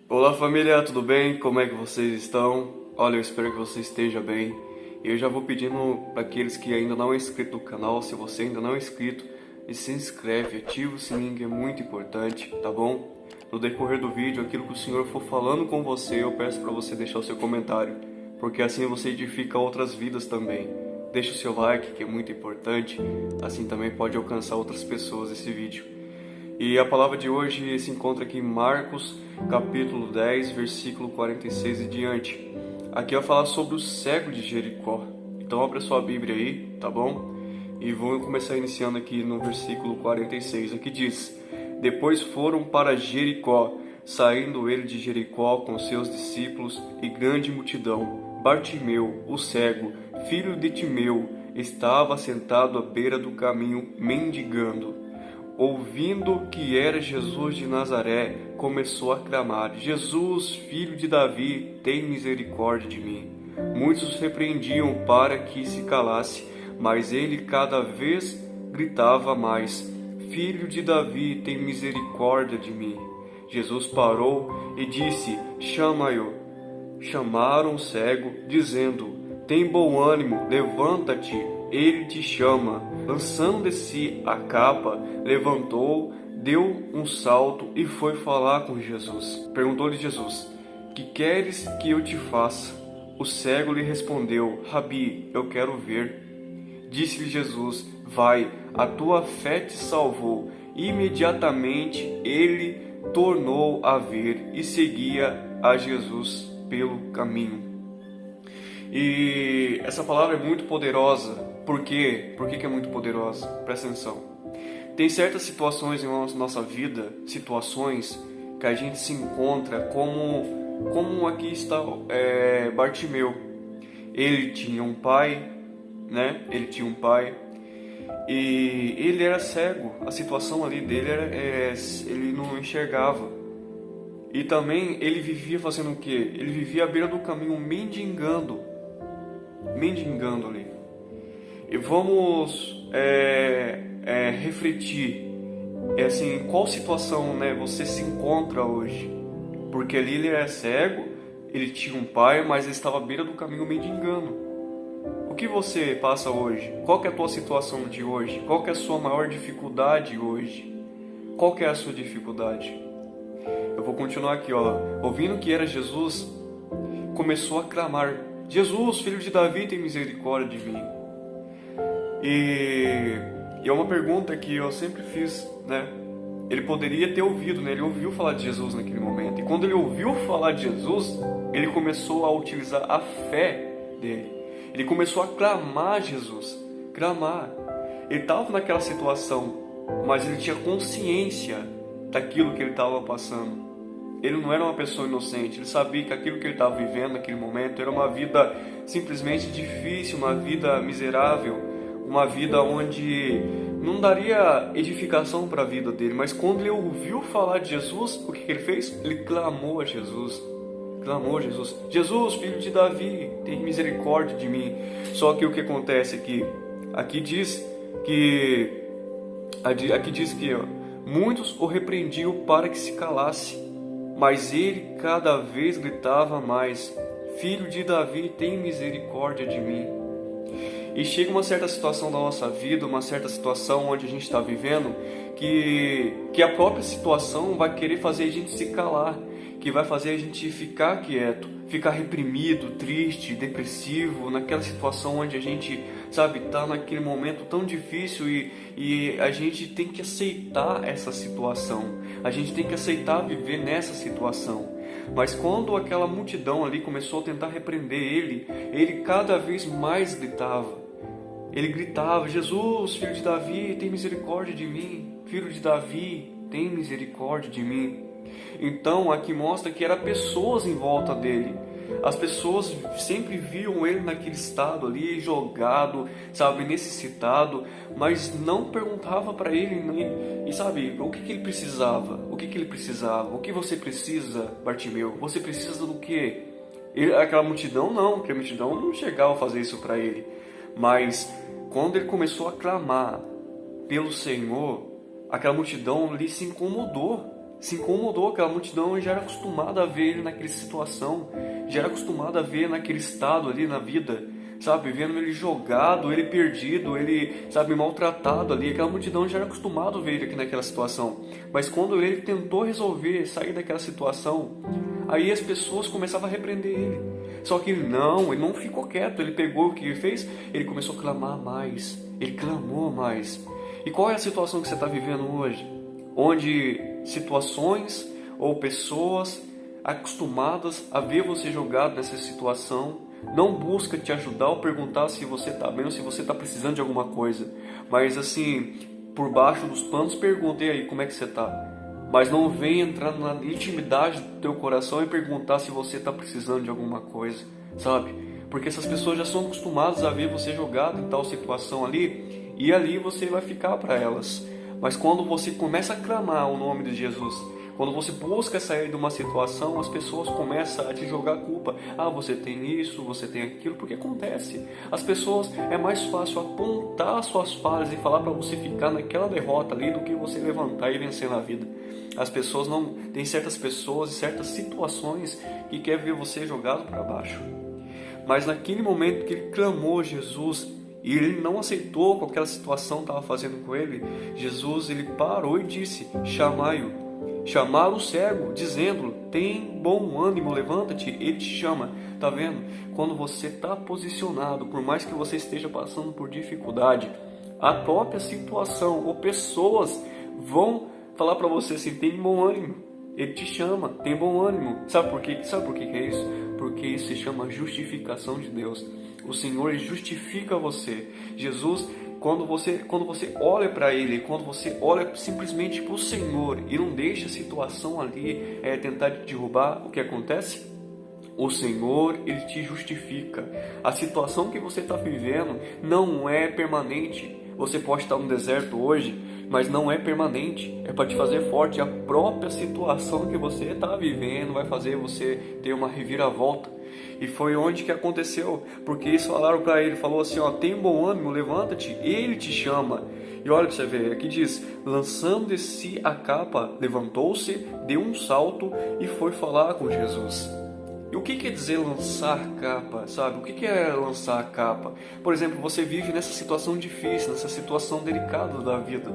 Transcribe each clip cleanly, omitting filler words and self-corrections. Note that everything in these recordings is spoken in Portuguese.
Olá família, tudo bem? Como é que vocês estão? Olha, eu espero que você esteja bem. Eu já vou pedindo para aqueles que ainda não é inscrito no canal, se você ainda não é inscrito, se inscreve, ativa o sininho que é muito importante, tá bom? No decorrer do vídeo, aquilo que o Senhor for falando com você, eu peço para você deixar o seu comentário, porque assim você edifica outras vidas também. Deixa o seu like, que é muito importante, assim também pode alcançar outras pessoas esse vídeo. E a palavra de hoje se encontra aqui em Marcos, capítulo 10, versículo 46 e diante. Aqui vai falar sobre o cego de Jericó. Então abra sua Bíblia aí, tá bom? E vou começar iniciando aqui no versículo 46. Aqui diz: Depois foram para Jericó, saindo ele de Jericó com seus discípulos e grande multidão. Bartimeu, o cego, filho de Timeu, estava sentado à beira do caminho mendigando. Ouvindo que era Jesus de Nazaré, começou a clamar: Jesus, filho de Davi, tem misericórdia de mim. Muitos repreendiam para que se calasse, mas ele cada vez gritava mais: Filho de Davi, tem misericórdia de mim. Jesus parou e disse: Chama-o. Chamaram o cego, dizendo: Tem bom ânimo, levanta-te, ele te chama. Lançando de si a capa, levantou, deu um salto e foi falar com Jesus. Perguntou-lhe Jesus: Que queres que eu te faça? O cego lhe respondeu: Rabi, eu quero ver. Disse-lhe Jesus: Vai, a tua fé te salvou. Imediatamente ele tornou a ver e seguia a Jesus pelo caminho. E essa palavra é muito poderosa. Por quê? Por que é muito poderosa? Presta atenção. Tem certas situações em nossa vida, situações que a gente se encontra como aqui está Bartimeu. Ele tinha um pai, né? Ele tinha um pai e ele era cego. A situação ali dele era, ele não enxergava. E também ele vivia fazendo o quê? Ele vivia à beira do caminho mendigando ali. E vamos refletir, assim, em qual situação, né, você se encontra hoje? Porque ali ele era cego, ele tinha um pai, mas ele estava à beira do caminho mendigando. O que você passa hoje? Qual que é a tua situação de hoje? Qual que é a sua maior dificuldade hoje? Qual que é a sua dificuldade? Eu vou continuar aqui, ó. Ouvindo que era Jesus, começou a clamar: Jesus, filho de Davi, tem misericórdia de mim. E é uma pergunta que eu sempre fiz, né? Ele poderia ter ouvido, né? Ele ouviu falar de Jesus naquele momento. E quando ele ouviu falar de Jesus, ele começou a utilizar a fé dele. Ele começou a clamar Jesus. Clamar. Ele estava naquela situação, mas ele tinha consciência daquilo que ele estava passando. Ele não era uma pessoa inocente. Ele sabia que aquilo que ele estava vivendo naquele momento era uma vida simplesmente difícil, uma vida miserável, uma vida onde não daria edificação para a vida dele. Mas quando ele ouviu falar de Jesus, o que ele fez? Ele clamou a Jesus. Clamou a Jesus: Jesus, filho de Davi, tem misericórdia de mim. Só que o que acontece aqui? Aqui diz que ó, muitos o repreendiam para que se calasse, mas ele cada vez gritava mais: Filho de Davi, tem misericórdia de mim. E chega uma certa situação da nossa vida, uma certa situação onde a gente está vivendo, que a própria situação vai querer fazer a gente se calar, que vai fazer a gente ficar quieto, ficar reprimido, triste, depressivo, naquela situação onde a gente, sabe, está naquele momento tão difícil e a gente tem que aceitar essa situação, a gente tem que aceitar viver nessa situação. Mas quando aquela multidão ali começou a tentar repreender ele cada vez mais gritava. Ele gritava: Jesus, filho de Davi, tem misericórdia de mim. Filho de Davi, tem misericórdia de mim. Então aqui mostra que eram pessoas em volta dele. As pessoas sempre viam ele naquele estado ali, jogado, sabe, necessitado, mas não perguntava para ele, e sabe, o que ele precisava? O que ele precisava? O que você precisa, Bartimeu? Você precisa do quê? Aquela multidão não chegava a fazer isso para ele. Mas quando ele começou a clamar pelo Senhor, aquela multidão ali se incomodou. se incomodou, aquela multidão já era acostumada a ver ele naquela situação, já era acostumada a ver naquele estado ali na vida, sabe, vendo ele jogado, ele perdido, ele, sabe, maltratado ali. Aquela multidão já era acostumada a ver ele aqui naquela situação. Mas quando ele tentou resolver sair daquela situação, aí as pessoas começavam a repreender ele. Só que ele não ficou quieto. Ele pegou o que ele fez, ele começou a clamar mais, ele clamou mais. E qual é a situação que você está vivendo hoje? Onde situações ou pessoas acostumadas a ver você jogado nessa situação não busca te ajudar ou perguntar se você está bem ou se você está precisando de alguma coisa, mas assim, por baixo dos panos pergunta: e aí, como é que você está? Mas não vem entrar na intimidade do teu coração e perguntar se você está precisando de alguma coisa, sabe? Porque essas pessoas já são acostumadas a ver você jogado em tal situação ali, e ali você vai ficar para elas. Mas quando você começa a clamar o nome de Jesus, quando você busca sair de uma situação, as pessoas começam a te jogar a culpa. Ah, você tem isso, você tem aquilo, porque acontece. As pessoas, é mais fácil apontar as suas falhas e falar para você ficar naquela derrota ali do que você levantar e vencer na vida. As pessoas não... Tem certas pessoas e certas situações que querem ver você jogado para baixo. Mas naquele momento que ele clamou Jesus e ele não aceitou o que aquela situação estava fazendo com ele, Jesus, ele parou e disse: chamai-o. Chamaram o cego, dizendo: tem bom ânimo, levanta-te, ele te chama. Tá vendo? Quando você está posicionado, por mais que você esteja passando por dificuldade, a própria situação ou pessoas vão falar para você assim: tem bom ânimo, ele te chama, tem bom ânimo. Sabe por quê? Sabe por que é isso? Porque isso se chama justificação de Deus. O Senhor justifica você. Jesus, quando você olha para Ele, quando você olha simplesmente para o Senhor e não deixa a situação ali tentar te derrubar, o que acontece? O Senhor, Ele te justifica. A situação que você está vivendo não é permanente. Você pode estar no deserto hoje, mas não é permanente. É para te fazer forte. A própria situação que você está vivendo vai fazer você ter uma reviravolta. E foi onde que aconteceu, porque eles falaram para ele, falou assim: ó, tem bom ânimo, levanta-te, ele te chama. E olha para você ver, aqui diz: lançando de si a capa, levantou-se, deu um salto e foi falar com Jesus. E o que quer dizer lançar capa, sabe? O que é lançar a capa? Por exemplo, você vive nessa situação difícil, nessa situação delicada da vida.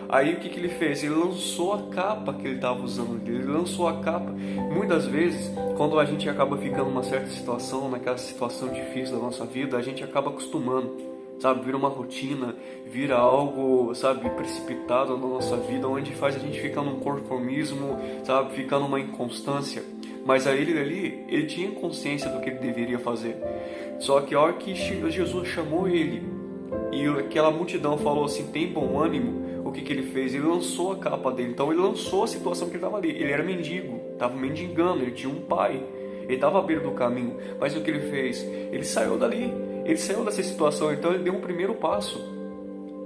Aí o que ele fez? Ele lançou a capa que ele estava usando. Ele lançou a capa. Muitas vezes, quando a gente acaba ficando numa certa situação, naquela situação difícil da nossa vida, a gente acaba acostumando, sabe? Vira uma rotina, vira algo, sabe, precipitado na nossa vida, onde faz a gente ficar num conformismo, sabe? Ficar numa inconstância. Mas aí ele tinha consciência do que ele deveria fazer. Só que a hora que Jesus chamou ele e aquela multidão falou assim: tem bom ânimo, o que ele fez? Ele lançou a capa dele. Então ele lançou a situação que ele estava ali. Ele era mendigo, estava mendigando, ele tinha um pai, ele estava à beira do caminho. Mas o que ele fez? Ele saiu dali, ele saiu dessa situação. Então ele deu um primeiro passo.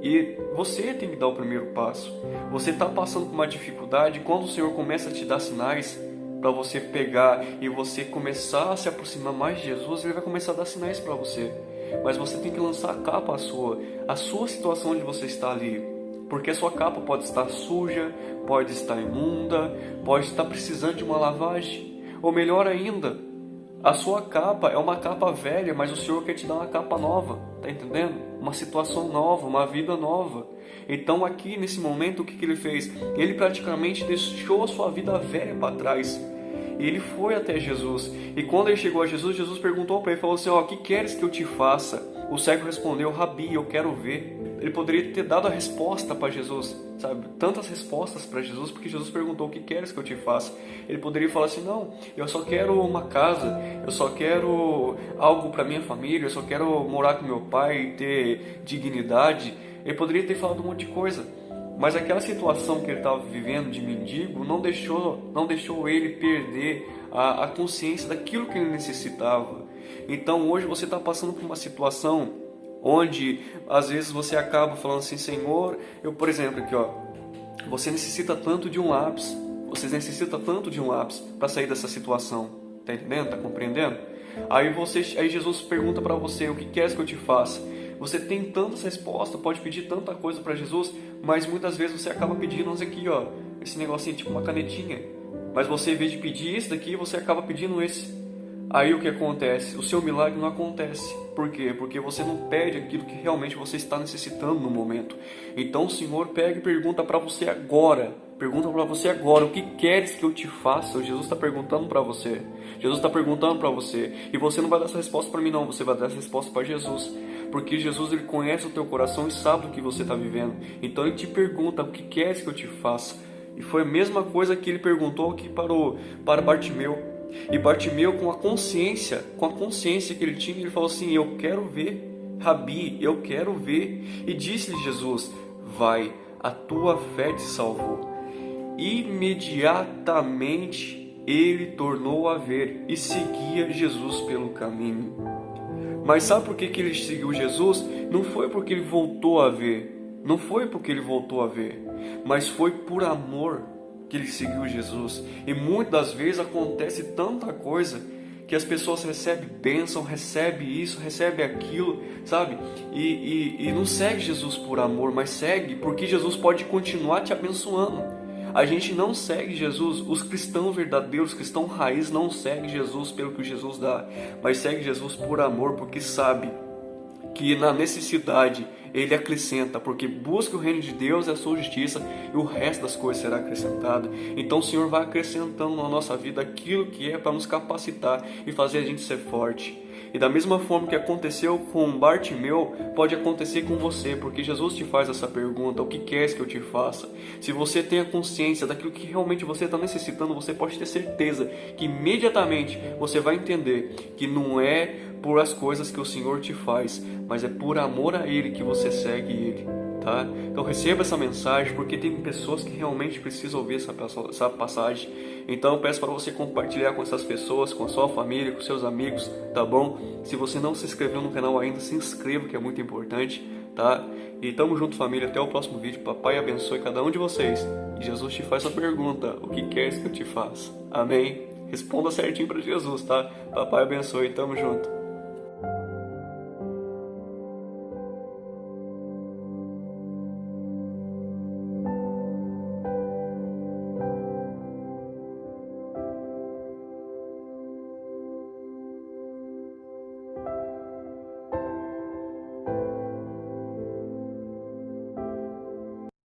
E você tem que dar o primeiro passo. Você está passando por uma dificuldade, quando o Senhor começa a te dar sinais para você pegar e você começar a se aproximar mais de Jesus, Ele vai começar a dar sinais para você. Mas você tem que lançar a capa a sua situação onde você está ali. Porque a sua capa pode estar suja, pode estar imunda, pode estar precisando de uma lavagem. Ou melhor ainda, a sua capa é uma capa velha, mas o Senhor quer te dar uma capa nova, tá entendendo? Uma situação nova, uma vida nova. Então aqui nesse momento o que Ele fez? Ele praticamente deixou a sua vida velha para trás. Ele foi até Jesus. E quando ele chegou a Jesus, Jesus perguntou para ele, falou assim: ó, o que queres que eu te faça? O cego respondeu: Rabi, eu quero ver. Ele poderia ter dado a resposta para Jesus, sabe? Tantas respostas para Jesus, porque Jesus perguntou: o que queres que eu te faça? Ele poderia falar assim: não, eu só quero uma casa, eu só quero algo para minha família, eu só quero morar com meu pai e ter dignidade. Ele poderia ter falado um monte de coisa. Mas aquela situação que ele estava vivendo de mendigo não deixou ele perder a consciência daquilo que ele necessitava. Então hoje você está passando por uma situação onde às vezes você acaba falando assim: Senhor, eu, por exemplo, aqui ó, você necessita tanto de um lápis, você necessita tanto de um lápis para sair dessa situação, tá entendendo? Tá compreendendo? Aí Jesus pergunta para você: o que queres que eu te faça? Você tem tantas respostas, pode pedir tanta coisa para Jesus, mas muitas vezes você acaba pedindo aqui, ó, esse negocinho, tipo uma canetinha. Mas você, em vez de pedir esse daqui, você acaba pedindo esse. Aí o que acontece? O seu milagre não acontece. Por quê? Porque você não pede aquilo que realmente você está necessitando no momento. Então o Senhor pega e pergunta para você agora. Pergunta para você agora, o que queres que eu te faça? Jesus está perguntando para você. Jesus está perguntando para você. E você não vai dar essa resposta para mim não, você vai dar essa resposta para Jesus. Porque Jesus, ele conhece o teu coração e sabe do que você está vivendo. Então ele te pergunta, o que queres que eu te faça? E foi a mesma coisa que ele perguntou aqui para Bartimeu. E Bartimeu, com a consciência que ele tinha, ele falou assim, eu quero ver, Rabi, eu quero ver. E disse-lhe Jesus, vai, a tua fé te salvou. Imediatamente ele tornou a ver e seguia Jesus pelo caminho. Mas sabe por que ele seguiu Jesus? Não foi porque ele voltou a ver, não foi porque ele voltou a ver, mas foi por amor que ele seguiu Jesus. E muitas das vezes acontece tanta coisa que as pessoas recebem bênção, recebem isso, recebem aquilo, sabe? E não segue Jesus por amor, mas segue porque Jesus pode continuar te abençoando. A gente não segue Jesus, os cristãos verdadeiros, cristãos raiz, não seguem Jesus pelo que Jesus dá, mas segue Jesus por amor, porque sabe que na necessidade ele acrescenta, porque busca o reino de Deus e a sua justiça, e o resto das coisas será acrescentado. Então o Senhor vai acrescentando na nossa vida aquilo que é para nos capacitar e fazer a gente ser forte. E da mesma forma que aconteceu com Bartimeu, pode acontecer com você, porque Jesus te faz essa pergunta, o que queres que eu te faça? Se você tem a consciência daquilo que realmente você está necessitando, você pode ter certeza que imediatamente você vai entender que não é por as coisas que o Senhor te faz, mas é por amor a Ele que você segue Ele. Tá? Então receba essa mensagem, porque tem pessoas que realmente precisam ouvir essa passagem. Então eu peço para você compartilhar com essas pessoas, com a sua família, com seus amigos, tá bom? Se você não se inscreveu no canal ainda, se inscreva, que é muito importante, tá? E tamo junto, família, até o próximo vídeo. Papai abençoe cada um de vocês. E Jesus te faz a pergunta, o que queres que eu te faça? Amém? Responda certinho para Jesus, tá? Papai abençoe, tamo junto.